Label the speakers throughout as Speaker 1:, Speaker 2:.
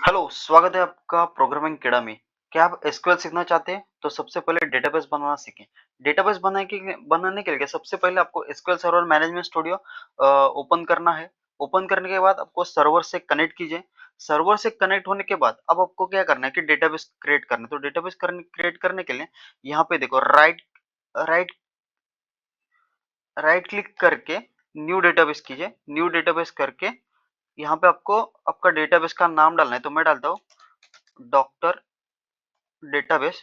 Speaker 1: Hello, स्वागत है आपका प्रोग्रामिंग कीड़ा में। क्या आप एसक्यूएल सीखना चाहते हैं? तो सबसे पहले डेटाबेस बनाना सीखें। डेटाबेस बनाने के लिए सबसे पहले आपको SQL server management studio open करना है। ओपन करने के बाद आपको सर्वर से कनेक्ट कीजिए। सर्वर से कनेक्ट होने के बाद अब आपको क्या करना है कि डेटाबेस क्रिएट करना है। तो डेटाबेस क्रिएट करने के लिए यहाँ पे देखो राइट राइट क्लिक करके न्यू डेटाबेस कीजिए। न्यू डेटाबेस करके यहाँ पे आपको आपका डेटाबेस का नाम डालना है। तो मैं डालता हूँ डॉक्टर डेटाबेस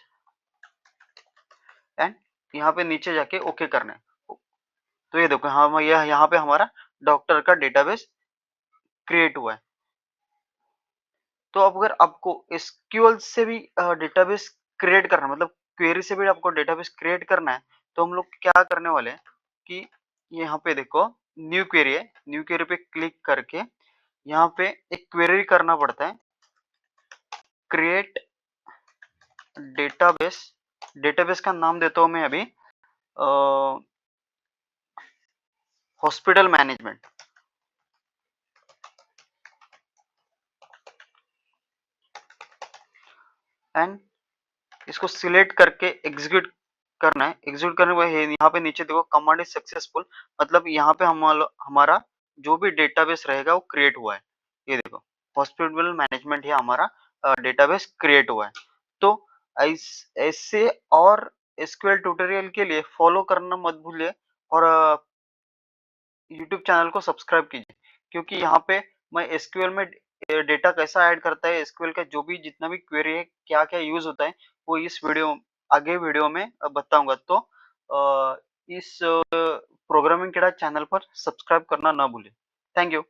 Speaker 1: एंड यहाँ पे नीचे जाके ओके करना है। तो ये देखो हाँ यह यहाँ पे हमारा डॉक्टर का डेटाबेस क्रिएट हुआ है। तो अब अगर आपको एसक्यूएल से भी डेटाबेस क्रिएट करना मतलब क्वेरी से भी आपको डेटाबेस क्रिएट करना है, तो हम लोग क्या करने वाले हैं कि यहाँ पे देखो न्यू क्वेरी है। न्यू क्वेरी पे क्लिक करके यहाँ पे एक क्वेरी करना पड़ता है, क्रिएट डेटाबेस। डेटाबेस का नाम देता हूँ मैं अभी हॉस्पिटल मैनेजमेंट। एंड इसको सिलेक्ट करके एग्जीक्यूट करना है। एग्जीक्यूट करने के बाद यहाँ पे नीचे देखो कमांड इज सक्सेसफुल, मतलब यहाँ पे हमारा जो भी डेटाबेस रहेगा वो क्रिएट हुआ है। ये देखो हॉस्पिटल मैनेजमेंट ही हमारा डेटाबेस क्रिएट हुआ है। तो ऐसे और एसक्यूएल ट्यूटोरियल के लिए फॉलो करना मत भूलिए और यूट्यूब चैनल को सब्सक्राइब कीजिए, क्योंकि यहाँ पे मैं एसक्यूएल में डेटा कैसा ऐड करता है, एसक्यूएल का जो भी जितना भी क्वेरी है क्या क्या यूज होता है वो इस आगे वीडियो में बताऊंगा। तो इस प्रोग्रामिंग कीड़ा चैनल पर सब्सक्राइब करना ना भूलें। Thank you.